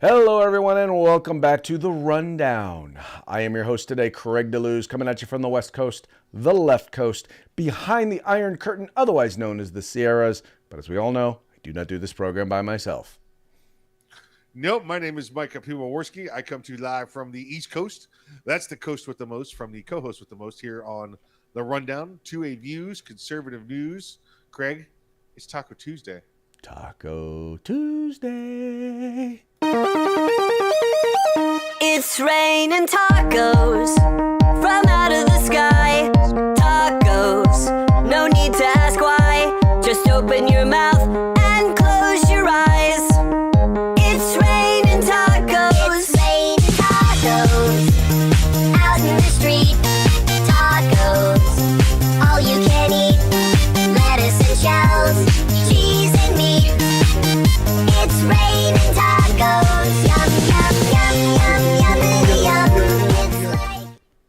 Hello, everyone, and welcome back to The Rundown. I am your host today, Craig DeLuz, coming at you from the West Coast, the left coast, behind the Iron Curtain, otherwise known as the Sierras. But as we all know, I do not do this program by myself. Nope, my name is Mike Piwowarski. I come to you live from the East Coast. That's the coast with the most, from the co-host with the most here on The Rundown. 2A Views, conservative news. Craig, it's Taco Tuesday. Taco Tuesday. It's raining tacos from out of the sky. Tacos, no need to ask why. Just open your mouth and close your eyes. It's raining tacos. It's raining tacos out in the street. Tacos, all you can eat. Lettuce and shells, cheese and meat. It's raining tacos. Yum, yum, yum, yum, yum, yum. It's like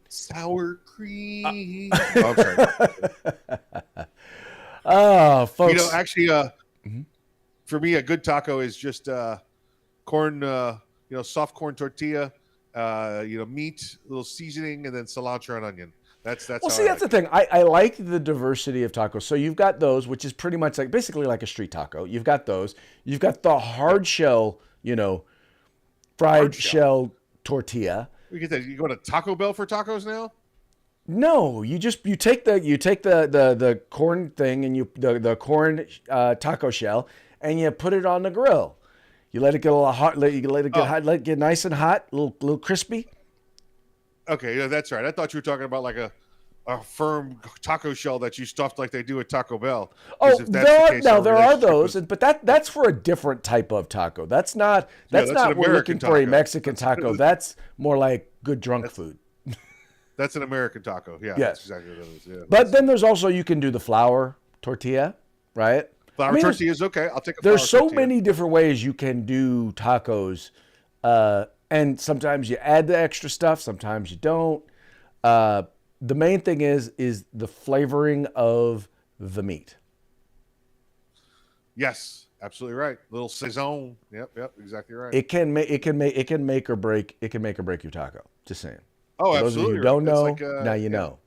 Sour cream. Oh, I'm sorry. Oh, folks. You know, actually, for me, a good taco is just corn, soft corn tortilla, meat, a little seasoning, and then cilantro and onion. That's Well, see, that's the thing. I like the diversity of tacos. So you've got those, which is pretty much basically like a street taco. You've got those. You've got the hard shell, fried shell tortilla. We get that. You go to Taco Bell for tacos now? No, you take the corn thing and the corn taco shell and you put it on the grill. You let it get a little hot. Let it get hot. Let it get nice and hot, little crispy. Okay, yeah, that's right. I thought you were talking about like a firm taco shell that you stuffed like they do at Taco Bell. Oh, there are those, but that's for a different type of taco. That's not we're looking for a Mexican taco. That's more like good drunk food. That's an American taco. Yeah, yes. That's exactly what it is. Yeah, but then there's also, you can do the flour tortilla, right? Flour tortilla is okay. I'll take a flour There's so tortilla. many different ways you can do tacos. And sometimes you add the extra stuff, sometimes you don't. The main thing is the flavoring of the meat. Yes, absolutely right. Little saison. Yep, exactly right. It can make or break your taco. Just saying. Oh, For those absolutely. of you who don't know, like, now you know.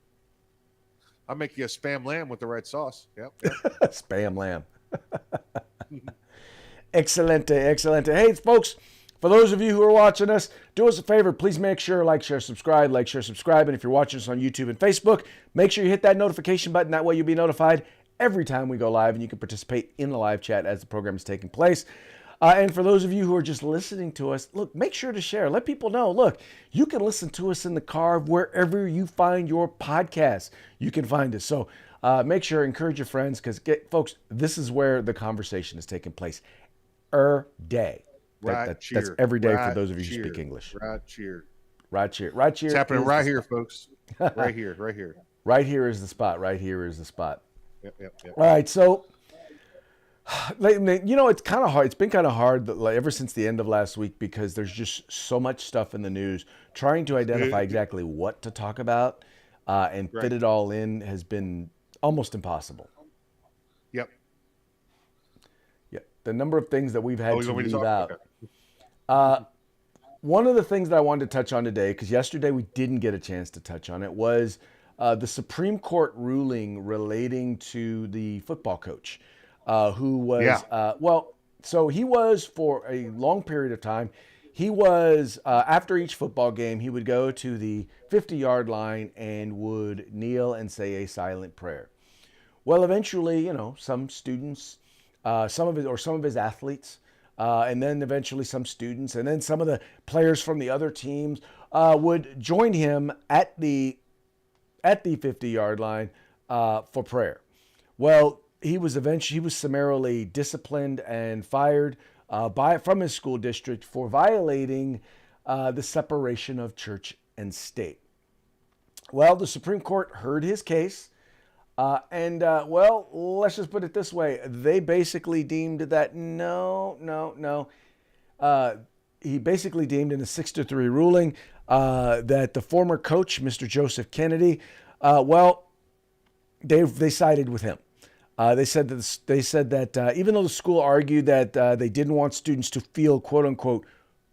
I'll make you a spam lamb with the right sauce. Yep. Spam lamb. Excelente. Hey, folks. For those of you who are watching us, do us a favor. Please make sure like, share, subscribe. And if you're watching us on YouTube and Facebook, make sure you hit that notification button. That way you'll be notified every time we go live, and you can participate in the live chat as the program is taking place. And for those of you who are just listening to us, look, make sure to share. Let people know, look, you can listen to us in the car wherever you find your podcast. You can find us. So make sure, encourage your friends, because, folks, this is where the conversation is taking place day. That's every day for those of you who speak English. Right cheer. It's happening right here, folks. Right here. Right here is the spot. Yep. All right, so, it's kind of hard. It's been kind of hard ever since the end of last week, because there's just so much stuff in the news. Trying to identify exactly what to talk about and fit it all in has been almost impossible. Yep. Yeah, the number of things that we've had to leave out. Okay. One of the things that I wanted to touch on today, because yesterday we didn't get a chance to touch on it, was the Supreme Court ruling relating to the football coach who was, so he was, for a long period of time, he was, after each football game, he would go to the 50-yard line and would kneel and say a silent prayer. Well, eventually, some students, some of his athletes, and then eventually some students, and then some of the players from the other teams would join him at the 50-yard line for prayer. Well, he was summarily disciplined and fired from his school district for violating the separation of church and state. Well, the Supreme Court heard his case. Let's just put it this way. They basically deemed that no. He basically deemed in a 6-3 ruling that the former coach, Mr. Joseph Kennedy, they sided with him. They said that even though the school argued that they didn't want students to feel, quote unquote,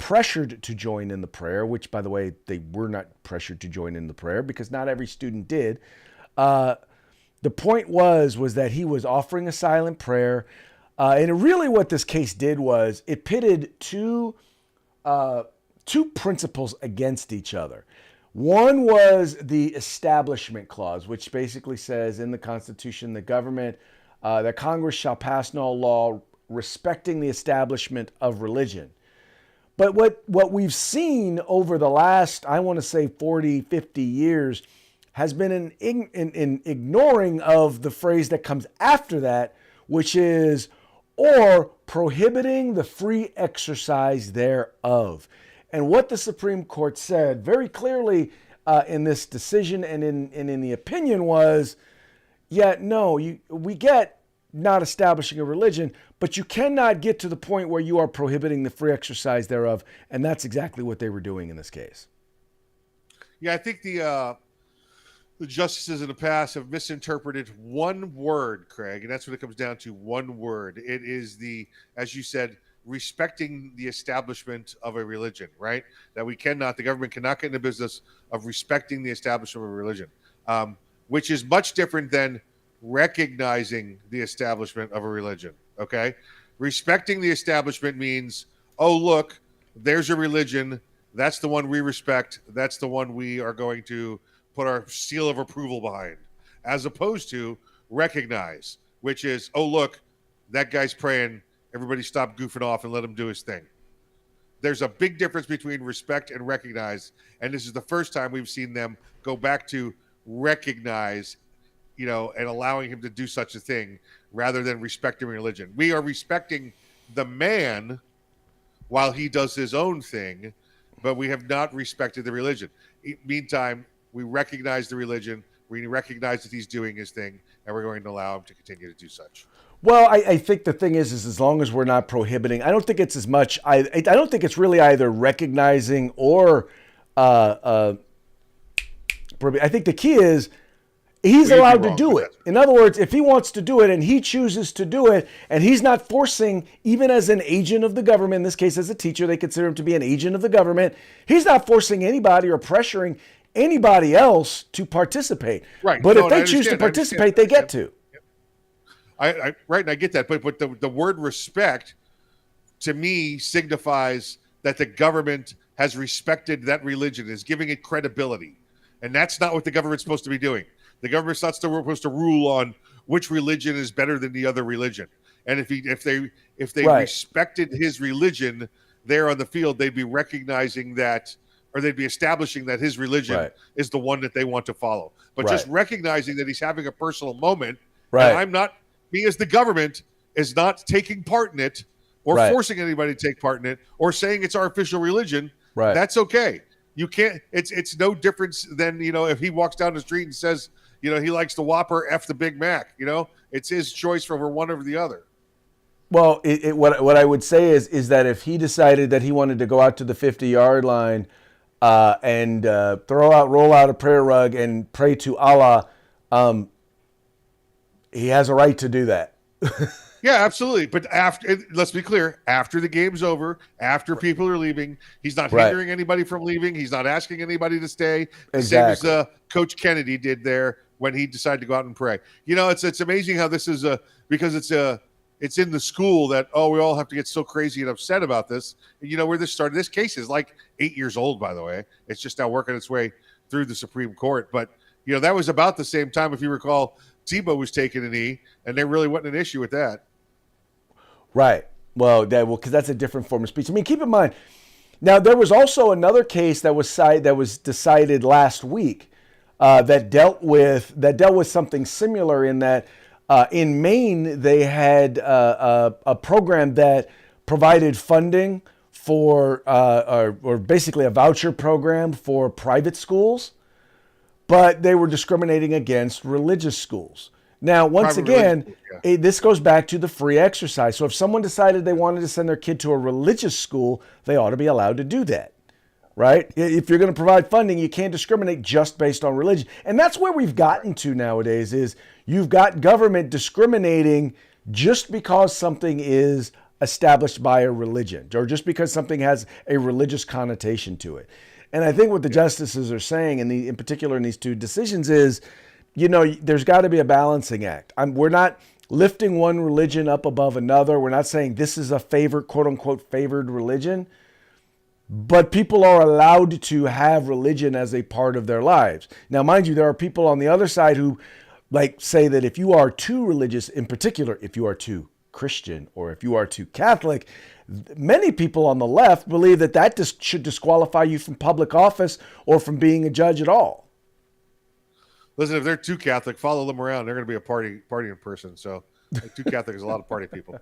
pressured to join in the prayer, which, by the way, they were not pressured to join in the prayer because not every student did. The point was that he was offering a silent prayer. And really what this case did was it pitted two principles against each other. One was the Establishment Clause, which basically says in the Constitution, the government, that Congress shall pass no law respecting the establishment of religion. But what we've seen over the last, I want to say 40, 50 years, has been an ignoring of the phrase that comes after that, which is, or prohibiting the free exercise thereof. And what the Supreme Court said very clearly in this decision and in the opinion was, we get not establishing a religion, but you cannot get to the point where you are prohibiting the free exercise thereof. And that's exactly what they were doing in this case. Yeah, I think the justices in the past have misinterpreted one word, Craig, and that's what it comes down to, one word. It is as you said, respecting the establishment of a religion, right? That the government cannot get in the business of respecting the establishment of a religion, which is much different than recognizing the establishment of a religion, okay? Respecting the establishment means, oh, look, there's a religion. That's the one we respect. That's the one we are going to put our seal of approval behind, as opposed to recognize, which is, oh, look, that guy's praying. Everybody stop goofing off and let him do his thing. There's a big difference between respect and recognize. And this is the first time we've seen them go back to recognize, and allowing him to do such a thing rather than respecting religion. We are respecting the man while he does his own thing, but we have not respected the religion. Meantime, we recognize the religion, we recognize that he's doing his thing, and we're going to allow him to continue to do such. Well, I think the thing is as long as we're not prohibiting, I don't think it's as much, I don't think it's really either recognizing or, I think the key is he's allowed to do it. In other words, if he wants to do it and he chooses to do it, and he's not forcing, even as an agent of the government, in this case as a teacher, they consider him to be an agent of the government, he's not forcing anybody or pressuring anybody else to participate. Right. But if they choose to participate, they get to. Right, and I get that, but the word respect to me signifies that the government has respected that religion, is giving it credibility, and that's not what the government's supposed to be doing. The government's not supposed to rule on which religion is better than the other religion. And if they right. respected his religion there on the field, they'd be recognizing that, or they'd be establishing that his religion right. is the one that they want to follow. But right. just recognizing that he's having a personal moment, right. and me as the government is not taking part in it or right. forcing anybody to take part in it or saying it's our official religion. Right. That's okay. You can't, it's no difference than, if he walks down the street and says, he likes the Whopper, F the Big Mac, it's his choice for one over the other. Well, what I would say is that if he decided that he wanted to go out to the 50-yard line and roll out a prayer rug and pray to Allah, he has a right to do that. Yeah, absolutely. But let's be clear, after the game's over, after people are leaving, he's not hindering anybody from leaving. He's not asking anybody to stay. Exactly. Same as Coach Kennedy did there when he decided to go out and pray. It's amazing how this is because it's in the school that, we all have to get so crazy and upset about this. And where this started. This case is like 8 years old, by the way. It's just now working its way through the Supreme Court. But, that was about the same time, if you recall, Tebow was taking a knee, and there really wasn't an issue with that. Right. Well, because that's a different form of speech. I mean, keep in mind, now there was also another case that was decided last week that dealt with something similar in that in Maine they had a program that provided funding for or basically a voucher program for private schools, but they were discriminating against religious schools. Now, once again, this goes back to the free exercise. So if someone decided they wanted to send their kid to a religious school, they ought to be allowed to do that, right? If you're going to provide funding, you can't discriminate just based on religion. And that's where we've gotten to nowadays is you've got government discriminating just because something is established by a religion or just because something has a religious connotation to it. And I think what the justices are saying, in particular in these two decisions, is, there's got to be a balancing act. We're not lifting one religion up above another. We're not saying this is a favored, quote unquote, favored religion. But people are allowed to have religion as a part of their lives. Now, mind you, there are people on the other side who say that if you are too religious, in particular, if you are too Christian or if you are too Catholic, many people on the left believe that should disqualify you from public office or from being a judge at all. Listen, if they're too Catholic, follow them around. They're going to be a partying person. So too Catholic is a lot of party people.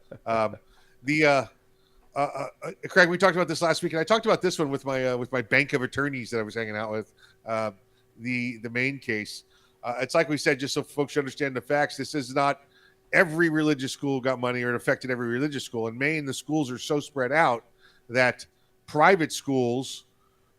Craig, we talked about this last week, and I talked about this one with my bank of attorneys that I was hanging out with. The main case. It's like we said, just so folks understand the facts. This is not every religious school got money, or it affected every religious school. In Maine, the schools are so spread out that private schools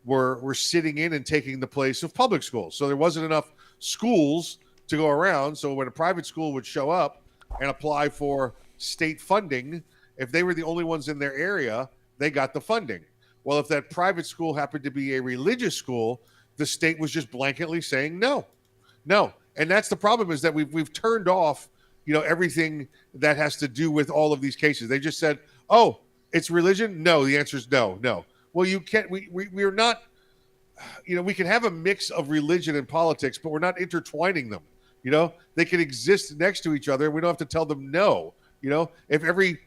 were sitting in and taking the place of public schools. So there wasn't enough schools to go around. So when a private school would show up and apply for state funding, if they were the only ones in their area, they got the funding. Well, if that private school happened to be a religious school, the state was just blanketly saying no. And that's the problem, is that we've turned off, everything that has to do with all of these cases. They just said, oh, it's religion? No, the answer is no. Well, you can't, we're not, we can have a mix of religion and politics, but we're not intertwining them. They can exist next to each other. We don't have to tell them no. If every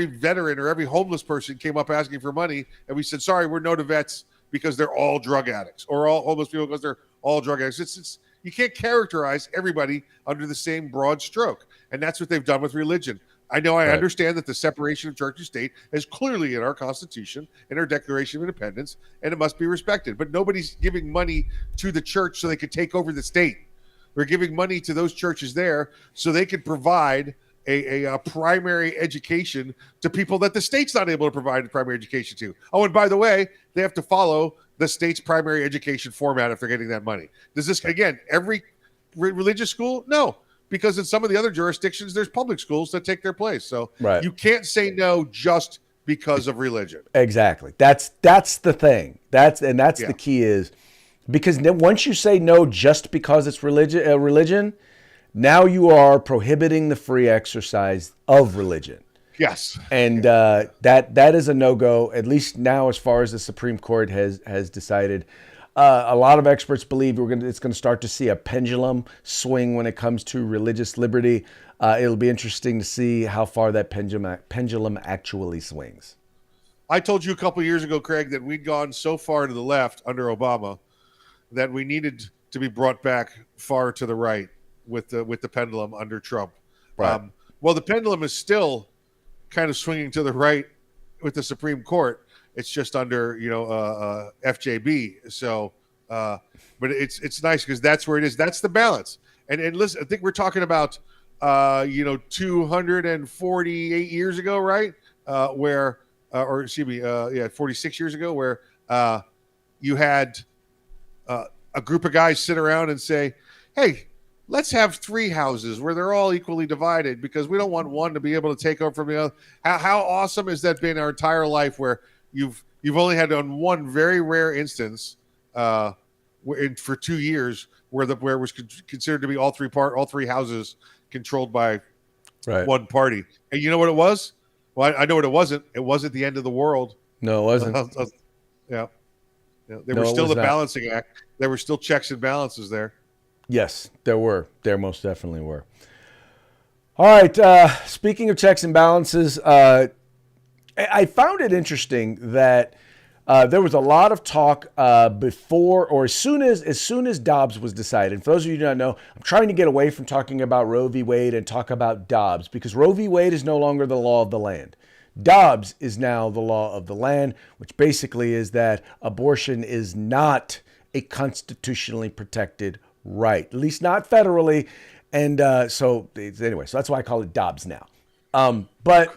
veteran or every homeless person came up asking for money and we said, sorry, we're no to vets because they're all drug addicts, or all homeless people because they're all drug addicts. It's you can't characterize everybody under the same broad stroke. And that's what they've done with religion. I understand that the separation of church and state is clearly in our Constitution, in our Declaration of Independence, and it must be respected. But nobody's giving money to the church so they could take over the state. We're giving money to those churches there so they could provide a primary education to people that the state's not able to provide a primary education to. Oh, and by the way, they have to follow the state's primary education format if they're getting that money. Does this, again, every religious school? No, because in some of the other jurisdictions, there's public schools that take their place. So you can't say no just because of religion. Exactly. That's the thing. That's the key, is because once you say no just because it's religion, now you are prohibiting the free exercise of religion. Yes. And that is a no-go, at least now, as far as the Supreme Court has decided. A lot of experts believe it's going to start to see a pendulum swing when it comes to religious liberty. It'll be interesting to see how far that pendulum actually swings. I told you a couple of years ago, Craig, that we'd gone so far to the left under Obama that we needed to be brought back far to the right with the pendulum under Trump. Right. Well, the pendulum is still kind of swinging to the right with the Supreme Court. It's just under FJB. So, but it's nice because that's where it is. That's the balance. And listen, I think we're talking about 248 years ago, right? 46 years ago, where you had a group of guys sit around and say, hey, let's have 3 houses where they're all equally divided because we don't want one to be able to take over from the other. How awesome has that been our entire life, where you've only had on one very rare instance for 2 years where it was considered to be all three houses controlled by one party. And you know what it was? Well, I know what it wasn't. It wasn't the end of the world. No, it wasn't. Yeah. There were still the balancing act. There were still checks and balances there. Yes, there were. There most definitely were. All right. Speaking of checks and balances, I found it interesting that there was a lot of talk before, or as soon as Dobbs was decided. And for those of you who do not know, I'm trying to get away from talking about Roe v. Wade and talk about Dobbs, because Roe v. Wade is no longer the law of the land. Dobbs is now the law of the land, which basically is that abortion is not a constitutionally protected right, at least not federally. And so that's why I call it Dobbs now. But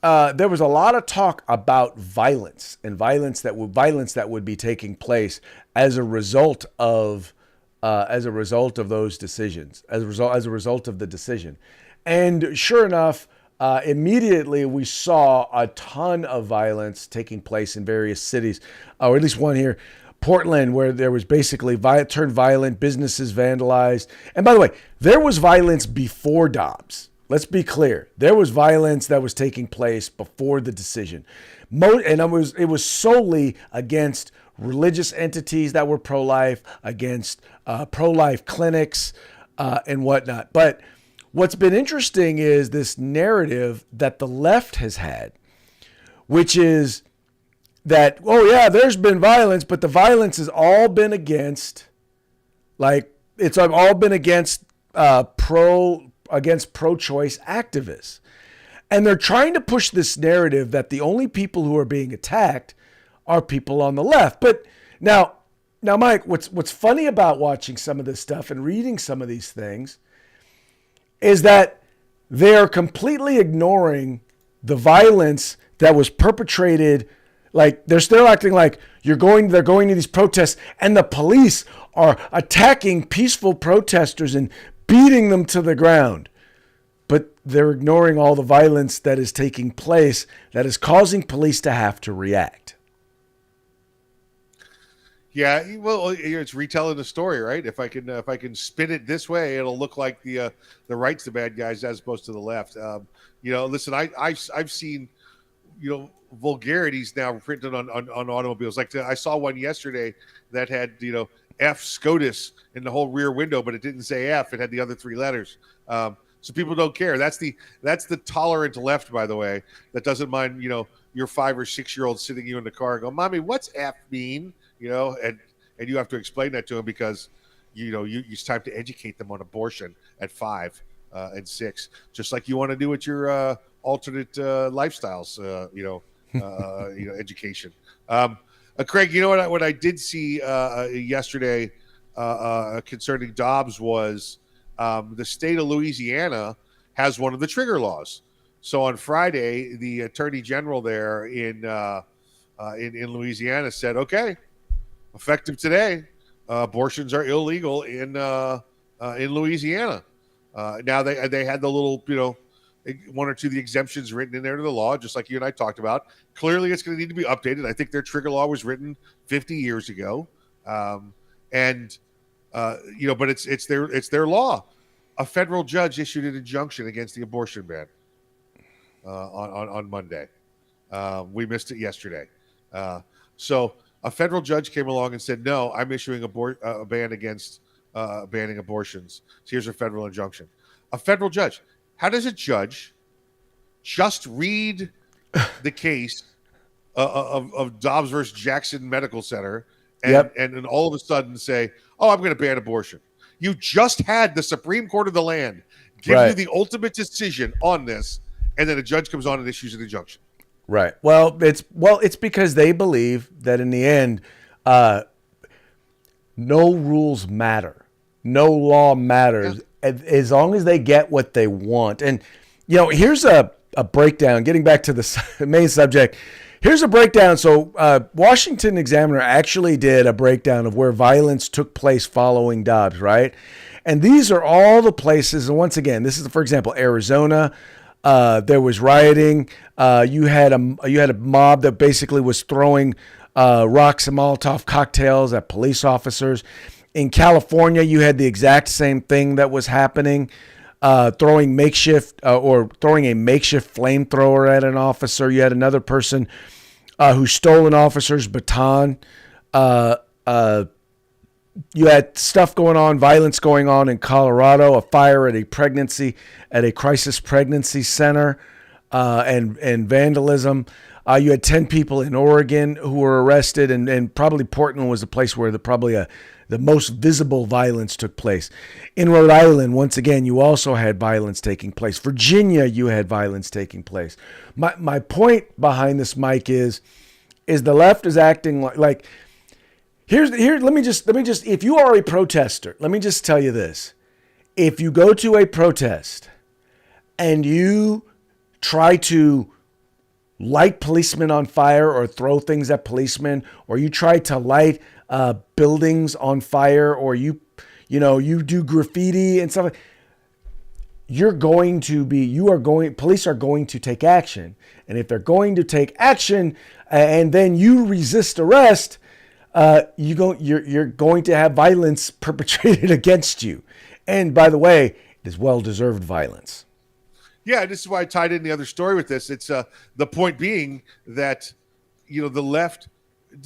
there was a lot of talk about violence that would be taking place as a result of those decisions, as a result of the decision. And sure enough, immediately we saw a ton of violence taking place in various cities, or at least one here, Portland, where there was basically turned violent, businesses vandalized. And by the way, there was violence before Dobbs. Let's be clear. There was violence that was taking place before the decision. And it was solely against religious entities that were pro-life, against pro-life clinics and whatnot. But what's been interesting is this narrative that the left has had, which is that, oh yeah, there's been violence, but the violence has all been against, it's all been against pro-choice activists. And they're trying to push this narrative that the only people who are being attacked are people on the left. But now, Mike, what's funny about watching some of this stuff and reading some of these things is that they're completely ignoring the violence that was perpetrated. Like, they're still acting like they're going to these protests and the police are attacking peaceful protesters and beating them to the ground. But they're ignoring all the violence that is taking place that is causing police to have to react. Yeah, well, it's retelling the story, right? If I can spin it this way, it'll look like the right's the bad guys as opposed to the left. Listen, I've seen, vulgarities now printed on automobiles. Like I saw one yesterday that had F SCOTUS in the whole rear window, but it didn't say F. It had the other three letters. So people don't care. That's the tolerant left, by the way, that doesn't mind your 5 or 6 year old sitting you in the car and go, "Mommy, what's F mean?" And you have to explain that to them because it's time to educate them on abortion at 5 and 6, just like you want to do with your alternate lifestyles. Education. Craig, what I did see yesterday concerning Dobbs was the state of Louisiana has one of the trigger laws. So on Friday, the attorney general there in Louisiana said, "Okay, effective today, abortions are illegal in Louisiana." Now they had the little one or two of the exemptions written in there to the law, just like you and I talked about. Clearly, it's going to need to be updated. I think their trigger law was written 50 years ago, but it's their law. A federal judge issued an injunction against the abortion ban on Monday. We missed it yesterday. So a federal judge came along and said, "No, I'm issuing a ban against banning abortions. So here's a federal injunction." A federal judge. How does a judge just read the case of Dobbs versus Jackson Medical Center and then all of a sudden say, "Oh, I'm going to ban abortion"? You just had the Supreme Court of the land give you the ultimate decision on this, and then a judge comes on and issues an injunction. Right. Well, it's because they believe that in the end, no rules matter, no law matters, as long as they get what they want. And here's a breakdown. Getting back to the main subject, here's a breakdown. So Washington Examiner actually did a breakdown of where violence took place following Dobbs, right? And these are all the places. And once again, this is, for example, Arizona. There was rioting. You had a mob that basically was throwing rocks and Molotov cocktails at police officers. In California, you had the exact same thing that was happening, throwing a makeshift flamethrower at an officer. You had another person who stole an officer's baton. You had stuff going on, violence going on in Colorado, a fire at a crisis pregnancy center, and vandalism. You had 10 people in Oregon who were arrested, and probably Portland was the place where the most visible violence took place. In Rhode Island, once again, you also had violence taking place. Virginia, you had violence taking place. My point behind this, Mike, is the left is acting like let me just if you are a protester, let me just tell you this. If you go to a protest and you try to light policemen on fire or throw things at policemen, or you try to light buildings on fire, or you do graffiti and stuff, police are going to take action. And if they're going to take action and then you resist arrest, you're going to have violence perpetrated against you. And by the way, it is well-deserved violence. Yeah, this is why I tied in the other story with this. It's the point being that, the left,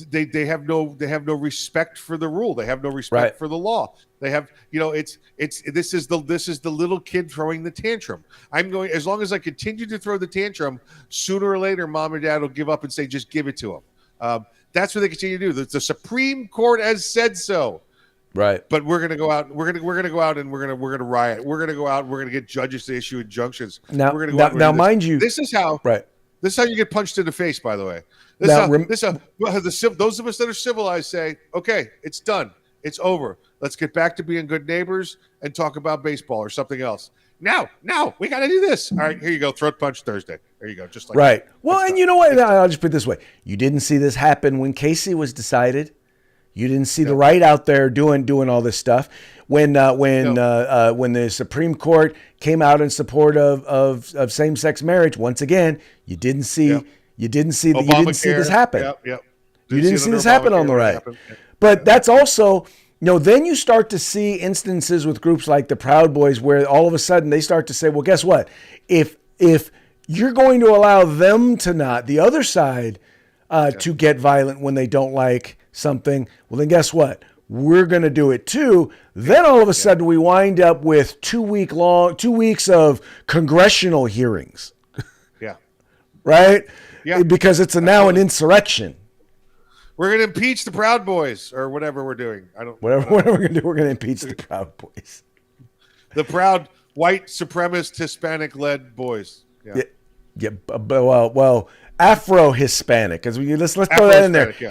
they have no respect for the rule. They have no respect for the law. They have, this is the little kid throwing the tantrum. As long as I continue to throw the tantrum, sooner or later, mom and dad will give up and say, just give it to them. That's what they continue to do. The Supreme Court has said so. Right. But we're going to go out. We're going to go out and we're going to riot. We're going to go out. We're going to get judges to issue injunctions. Now, we're going to go now mind you, this is how. Right. This is how you get punched in the face. By the way, those of us that are civilized say, "Okay, it's done. It's over. Let's get back to being good neighbors and talk about baseball or something else." Now, we got to do this. All right, here you go. Throat punch Thursday. There you go. Just like right. That. Well, and you know what? I'll just put it this way: you didn't see this happen when Casey was decided. You didn't see the right out there doing all this stuff when the Supreme Court came out in support of same-sex marriage. Once again, you didn't see this happen. You didn't see this happen on the right. But that's also, then you start to see instances with groups like the Proud Boys where all of a sudden they start to say, well, guess what? If you're going to allow them to not, the other side, to get violent when they don't like something, well, then guess what? We're going to do it too. Then all of a sudden we wind up with 2 weeks of congressional hearings. Yeah. Right? Yeah. Because it's now an insurrection. We're going to impeach the Proud Boys or whatever we're doing. Whatever we're going to do, we're going to impeach the Proud Boys. The proud white supremacist Hispanic-led boys. Yeah. Well, Afro-Hispanic, because let's throw that in there. Yeah.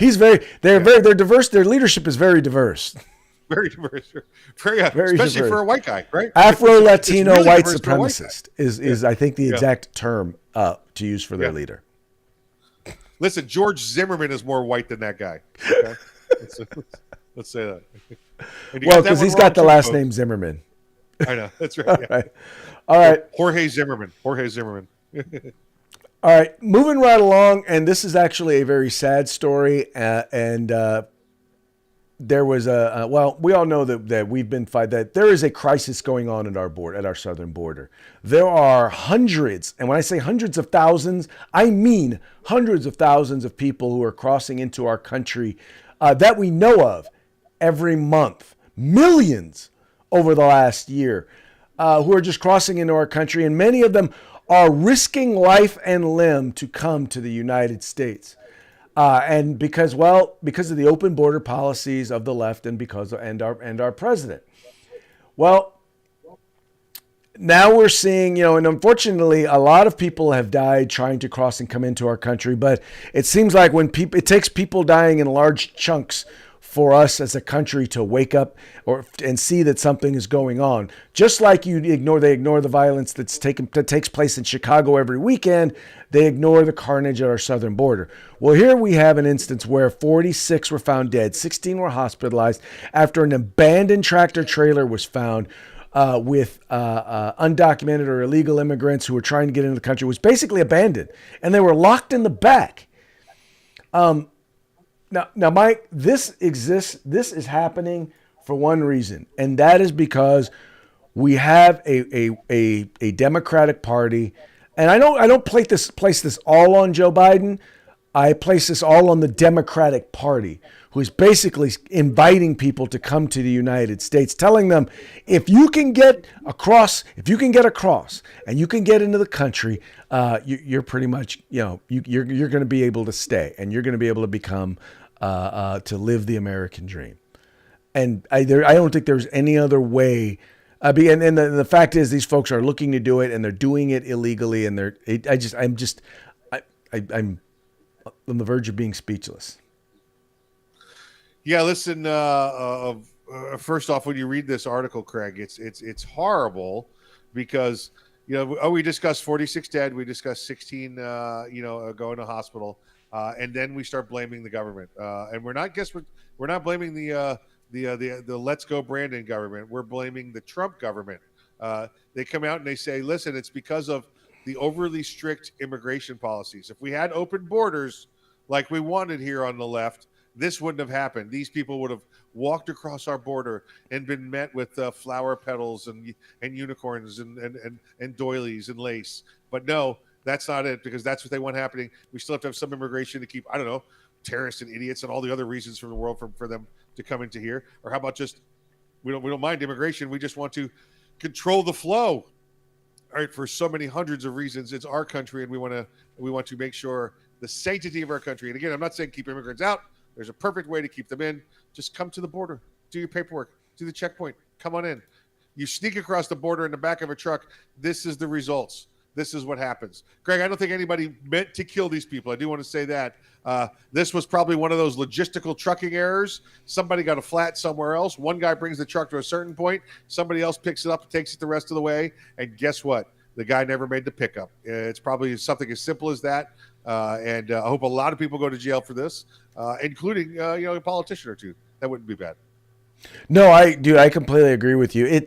They're diverse. Their leadership is very diverse. Very diverse. Very especially diverse. For a white guy, right? Afro-Latino really white supremacist is I think the exact term to use for their leader. Listen, George Zimmerman is more white than that guy. Okay? let's say that. Well, because he's got the last name Zimmerman. I know. That's right. Yeah. All right. Jorge Zimmerman. All right, moving right along, and this is actually a very sad story. There was we all know that we've been fighting that there is a crisis going on at our southern border. There are hundreds, and when I say hundreds of thousands, I mean hundreds of thousands of people who are crossing into our country that we know of every month. Millions over the last year who are just crossing into our country, and many of them are risking life and limb to come to the United States. And because of the open border policies of the left and our president. Well, now we're seeing, and unfortunately a lot of people have died trying to cross and come into our country, but it seems like it takes people dying in large chunks for us as a country to wake up and see that something is going on. Just like they ignore the violence that takes place in Chicago every weekend, they ignore the carnage at our southern border. Well, here we have an instance where 46 were found dead, 16 were hospitalized after an abandoned tractor trailer was found with undocumented or illegal immigrants who were trying to get into the country. It was basically abandoned, and they were locked in the back. Now, Mike, this is happening for one reason, and that is because we have a Democratic Party, and I don't place this all on Joe Biden. I place this all on the Democratic Party, who is basically inviting people to come to the United States, telling them, if you can get across, and you can get into the country, you're pretty much, you're going to be able to stay, and you're going to be able to become, to live the American dream. And I don't think there's any other way. And the fact is, these folks are looking to do it, and they're doing it illegally, and I'm on the verge of being speechless. Yeah, listen. First off, when you read this article, Craig, it's horrible because we discussed 46 dead, we discussed 16 going to hospital, and then we start blaming the government, and we're not blaming the Let's Go Brandon government. We're blaming the Trump government They come out and they say, listen, it's because of the overly strict immigration policies. If we had open borders like we wanted here on the left, this wouldn't have happened. These people would have walked across our border and been met with flower petals and unicorns and doilies and lace. But no, that's not it, because that's what they want happening. We still have to have some immigration to keep, I don't know, terrorists and idiots and all the other reasons from the world for them to come into here. Or how about just we don't mind immigration. We just want to control the flow. All right, for so many hundreds of reasons. It's our country, and we want to make sure the sanctity of our country. And again, I'm not saying keep immigrants out. There's a perfect way to keep them in. Just come to the border, do your paperwork, do the checkpoint, come on in. You sneak across the border in the back of a truck. This is the results. This is what happens. Greg, I don't think anybody meant to kill these people. I do want to say that. This was probably one of those logistical trucking errors. Somebody got a flat somewhere else. One guy brings the truck to a certain point. Somebody else picks it up and takes it the rest of the way. And guess what? The guy never made the pickup. It's probably something as simple as that. And I hope a lot of people go to jail for this, including a politician or two. That wouldn't be bad. No, I completely agree with you.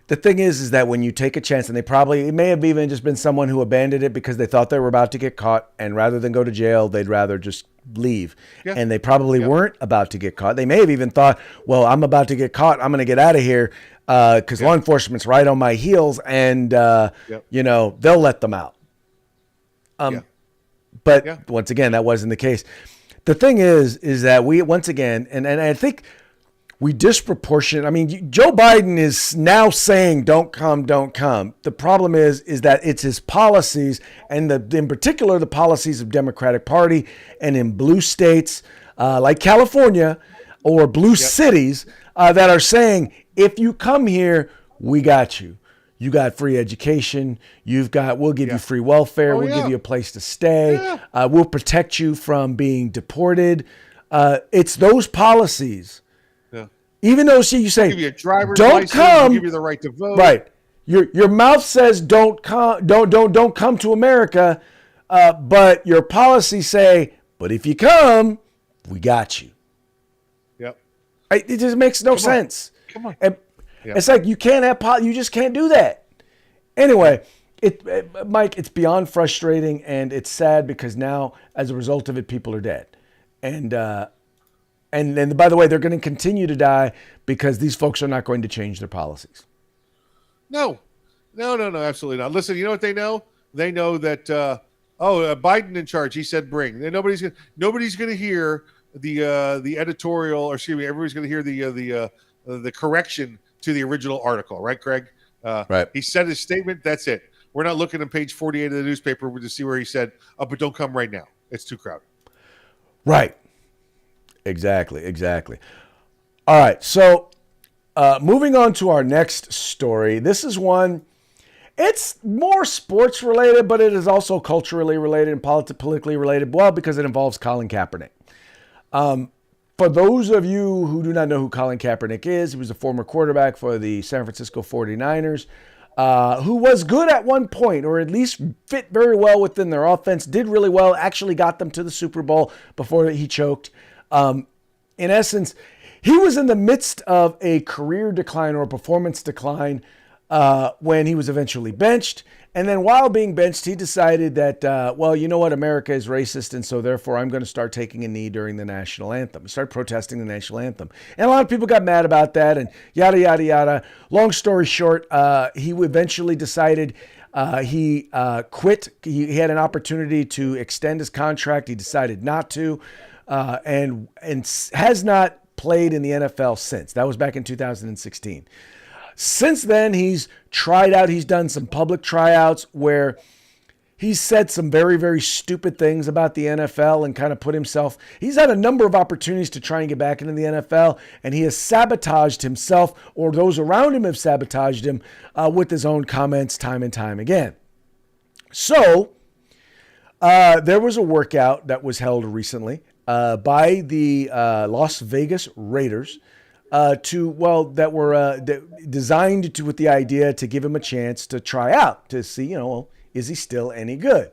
The thing is that when you take a chance, and it may have even just been someone who abandoned it because they thought they were about to get caught, and rather than go to jail, they'd rather just leave. Yeah. And they probably weren't about to get caught. They may have even thought, well, I'm about to get caught. I'm going to get out of here because law enforcement's right on my heels, and they'll let them out. But once again, that wasn't the case. The thing is that we, once again, and I think we disproportionate. I mean, Joe Biden is now saying, don't come, don't come. The problem is that it's his policies, and in particular, the policies of Democratic Party and in blue states like California or blue cities that are saying, if you come here, we got you. You got free education. We'll give you free welfare. We'll give you a place to stay. We'll protect you from being deported. It's those policies. Even though you say, give you a driver's don't license, come, give you the right to vote. Right. Your mouth says don't come, don't come to America, but your policies say, but if you come, we got you. Yep. It just makes no sense. Come on. And it's like you just can't do that. Anyway, Mike, it's beyond frustrating, and it's sad because now, as a result of it, people are dead, and by the way, they're going to continue to die because these folks are not going to change their policies. No, absolutely not. Listen, you know what they know? They know that Biden in charge. He said bring. And nobody's going to hear the editorial, or excuse me, everybody's going to hear the correction to the original article, right, Greg? Right. He said his statement. That's it. We're not looking at page 48 of the newspaper to see where he said, but don't come right now. It's too crowded. Right. Exactly. All right. So moving on to our next story. This is one, it's more sports related, but it is also culturally related and politically related. Well, because it involves Colin Kaepernick. For those of you who do not know who Colin Kaepernick is, he was a former quarterback for the San Francisco 49ers, who was good at one point, or at least fit very well within their offense, did really well, actually got them to the Super Bowl before he choked. In essence, he was in the midst of a career decline or a performance decline when he was eventually benched. And then while being benched, he decided that, well, you know what? America is racist, and so therefore I'm going to start taking a knee during the national anthem, start protesting the national anthem. And a lot of people got mad about that and yada, yada, yada. Long story short, he eventually decided he quit. He had an opportunity to extend his contract. He decided not to. And has not played in the NFL since. That was back in 2016. Since then, he's tried out. He's done some public tryouts where he's said some very, very stupid things about the NFL and kind of put himself. He's had a number of opportunities to try and get back into the NFL, and he has sabotaged himself, or those around him have sabotaged him with his own comments time and time again. So there was a workout that was held recently by the Las Vegas Raiders that were designed with the idea to give him a chance to try out to see, is he still any good?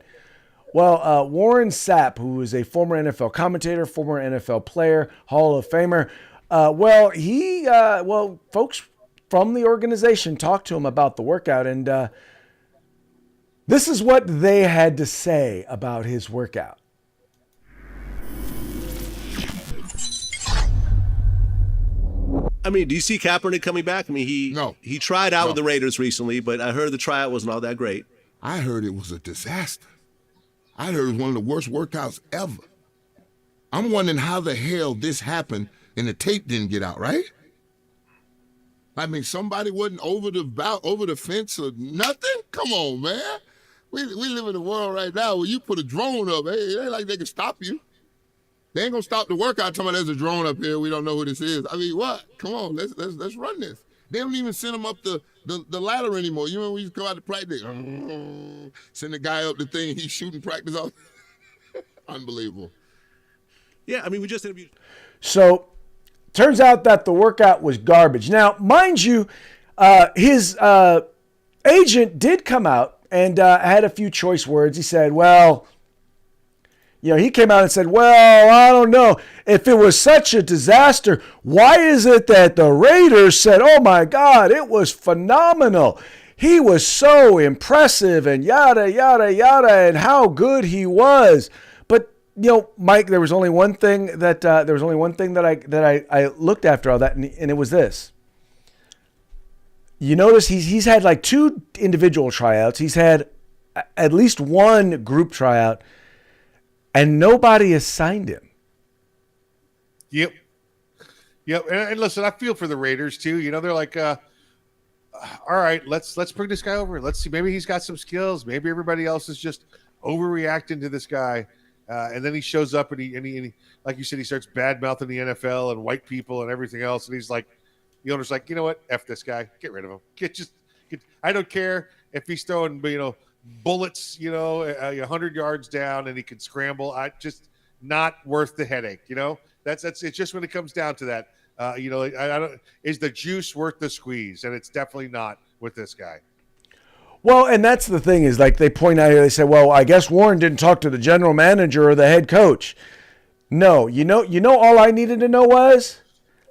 Well, Warren Sapp, who is a former NFL commentator, former NFL player, Hall of Famer, folks, from the organization talked to him about the workout, and this is what they had to say about his workout. I mean, do you see Kaepernick coming back? I mean, he tried out with the Raiders recently, but I heard the tryout wasn't all that great. I heard it was a disaster. I heard it was one of the worst workouts ever. I'm wondering how the hell this happened and the tape didn't get out, right? I mean, somebody wasn't over the fence or nothing? Come on, man. We live in a world right now where you put a drone up. Hey, it ain't like they can stop you. They ain't gonna stop the workout talking about there's a drone up here. We don't know who this is. I mean, what? Come on, let's run this. They don't even send them up the ladder anymore. You remember we used to go out to practice? Send the guy up the thing, he's shooting practice off. Unbelievable. Yeah, I mean, we just interviewed. So, turns out that the workout was garbage. Now, mind you, his agent did come out and had a few choice words. He said, well, he came out and said, well, I don't know. If it was such a disaster, why is it that the Raiders said, oh, my God, it was phenomenal. He was so impressive and yada, yada, yada, and how good he was. But, Mike, there was only one thing that I looked after all that, and it was this. You notice he's had like 2 individual tryouts. He's had at least 1 group tryout, and nobody has signed him. Yep. And listen, I feel for the Raiders too. They're like, all right, let's bring this guy over. Let's see. Maybe he's got some skills. Maybe everybody else is just overreacting to this guy. And then he shows up and he, like you said, he starts bad mouthing the NFL and white people and everything else. And he's like, the owner's like, you know what? F this guy. Get rid of him. I don't care if he's throwing, bullets, 100 yards down and he can scramble. Not worth the headache. That's it's just when it comes down to that. I don't. Is the juice worth the squeeze? And it's definitely not with this guy. Well, and that's the thing is, like they point out here, they say, well, I guess Warren didn't talk to the general manager or the head coach. No, all I needed to know was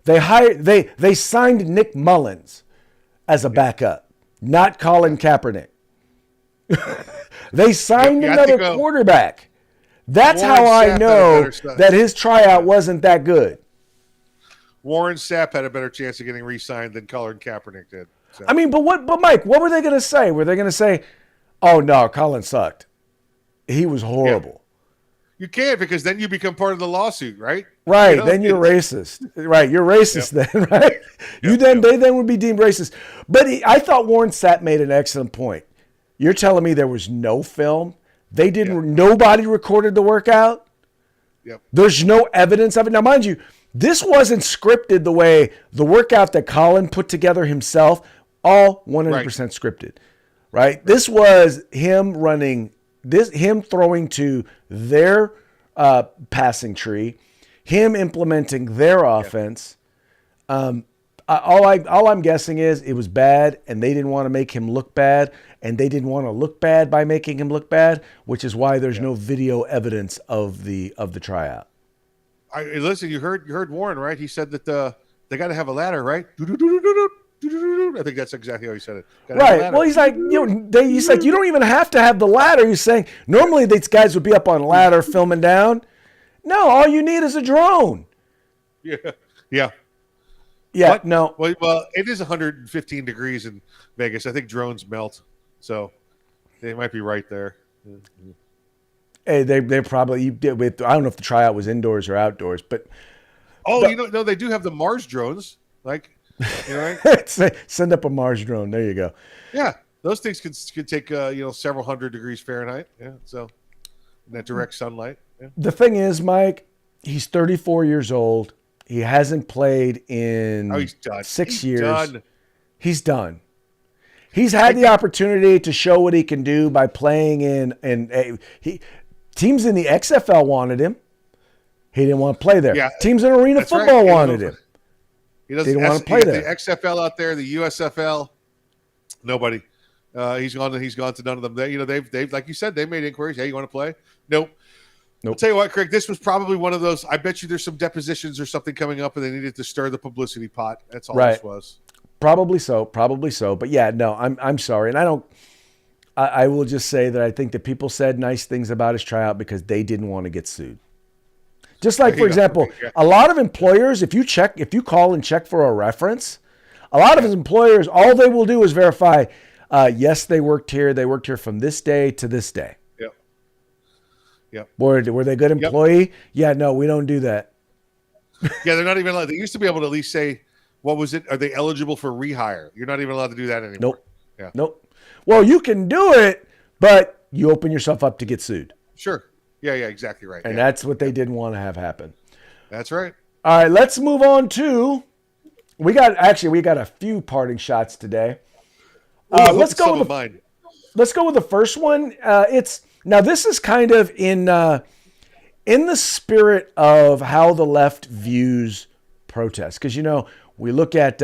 they signed Nick Mullins as a backup, not Colin Kaepernick. They signed another quarterback. That's how I know that his tryout wasn't that good. Warren Sapp had a better chance of getting re-signed than Colin Kaepernick did. So. I mean, but Mike, what were they going to say? Were they going to say, oh, no, Colin sucked. He was horrible. Yeah. You can't, because then you become part of the lawsuit, right? Right. Then you're racist. Right. You're racist then, right? They then would be deemed racist. But I thought Warren Sapp made an excellent point. You're telling me there was no film? They didn't. Nobody recorded the workout? Yep. There's no evidence of it. Now, mind you, this wasn't scripted the way the workout that Colin put together himself, all 100% scripted, right? This was him him throwing to their passing tree, him implementing their offense. All I'm guessing is it was bad, and they didn't want to make him look bad, and they didn't want to look bad by making him look bad, which is why there's no video evidence of the tryout. Listen, you heard Warren, right? He said that they got to have a ladder, right? I think that's exactly how he said it. Right. Well, he's like, he's like, you don't even have to have the ladder. He's saying normally these guys would be up on a ladder filming down. No, all you need is a drone. Yeah. Yeah, no. Well, it is 115 degrees in Vegas. I think drones melt, so they might be right there. Hey, they probably did with. I don't know if the tryout was indoors or outdoors, but no, they do have the Mars drones. Like, right? Send up a Mars drone. There you go. Yeah, those things could take several hundred degrees Fahrenheit. Yeah, so in that direct sunlight. Yeah. The thing is, Mike, he's 34 years old. He hasn't played in 6 years. He's done. He's had the opportunity to show what he can do by playing teams in the XFL wanted him. He didn't want to play there. Yeah, teams in Arena Football wanted him. He didn't want to play there. The XFL out there, the USFL, nobody. He's gone to none of them. They've like you said, they made inquiries. Hey, you want to play? Nope. I'll tell you what, Craig, this was probably one of those. I bet you there's some depositions or something coming up, and they needed to stir the publicity pot. That's all this was. Probably so. But yeah, no, I'm sorry. And I will just say that I think that people said nice things about his tryout because they didn't want to get sued. Just like, for example, a lot of employers, if you call and check for a reference, a lot of his employers, all they will do is verify, yes, they worked here from this day to this day. Yep. Were they a good employee? Yep. Yeah, no, we don't do that. Yeah, they're not even allowed. They used to be able to at least say, what was it? Are they eligible for rehire? You're not even allowed to do that anymore. Nope. Yeah. Nope. Well, you can do it, but you open yourself up to get sued. Sure. Yeah, exactly right. And that's what they didn't want to have happen. That's right. All right, let's move on to. We got a few parting shots today. Let's go with the first one. This is kind of in the spirit of how the left views protests, because we look at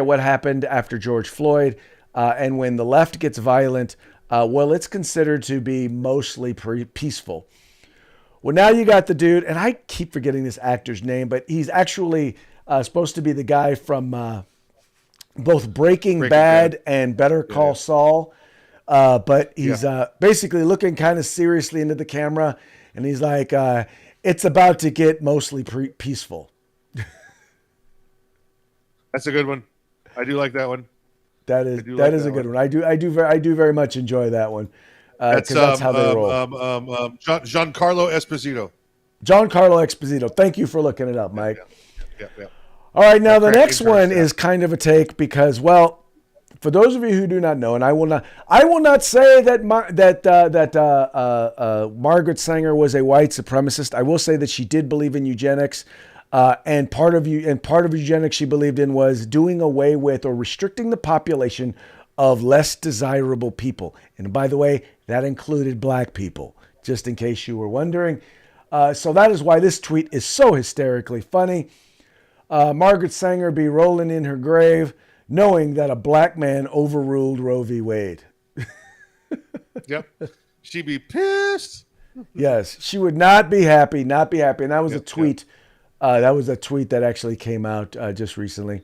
what happened after George Floyd, and when the left gets violent, it's considered to be mostly peaceful. Well, now you got the dude, and I keep forgetting this actor's name, but he's actually supposed to be the guy from both Breaking Bad and Better Call Saul. But he's basically looking kind of seriously into the camera, and he's like, it's about to get mostly peaceful. That's a good one. I do like that one. That is a good one. I do very much enjoy that one. That's how they roll. Giancarlo Esposito. Giancarlo Esposito. Thank you for looking it up, Mike. Yeah. All right, now the next one is kind of a take because, well, for those of you who do not know, and I will not say that Margaret Sanger was a white supremacist. I will say that she did believe in eugenics, and part of eugenics she believed in was doing away with or restricting the population of less desirable people. And by the way, that included black people, just in case you were wondering. So that is why this tweet is so hysterically funny. Margaret Sanger be rolling in her grave knowing that a black man overruled Roe v. Wade. Yep. She'd be pissed. Yes, she would not be happy. And that was a tweet. That was a tweet that actually came out just recently.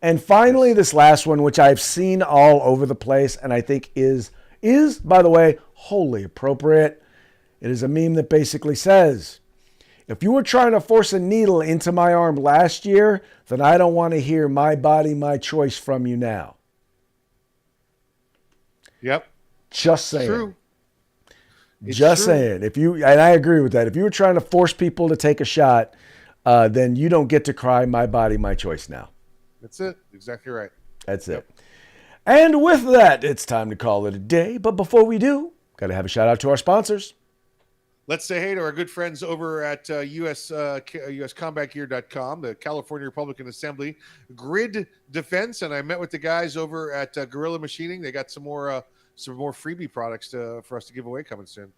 And finally, this last one, which I've seen all over the place, and I think is, by the way, wholly appropriate. It is a meme that basically says, if you were trying to force a needle into my arm last year, then I don't want to hear my body, my choice from you now. Yep. Just saying. True. Just saying. And I agree with that. If you were trying to force people to take a shot, then you don't get to cry my body, my choice now. That's it. Exactly right. That's it. And with that, it's time to call it a day. But before we do, got to have a shout out to our sponsors. Let's say hey to our good friends over at USCombatGear.com, the California Republican Assembly Grid Defense, and I met with the guys over at Gorilla Machining. They got some more freebie products for us to give away coming soon.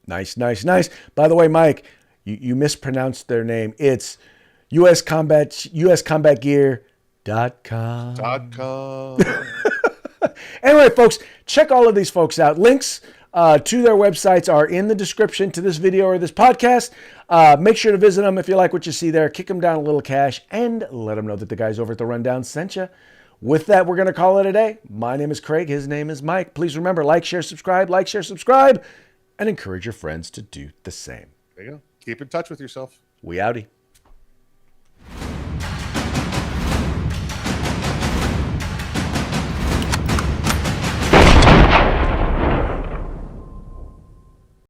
Nice. By the way, Mike, you mispronounced their name. It's USCombatGear.com. Anyway, folks, check all of these folks out. Links to their websites are in the description to this video or this podcast. Make sure to visit them if you like what you see there. Kick them down a little cash and let them know that the guys over at the Rundown sent you. With that, we're going to call it a day. My name is Craig. His name is Mike. Please remember, like, share, subscribe, and encourage your friends to do the same. There you go. Keep in touch with yourself. We outie.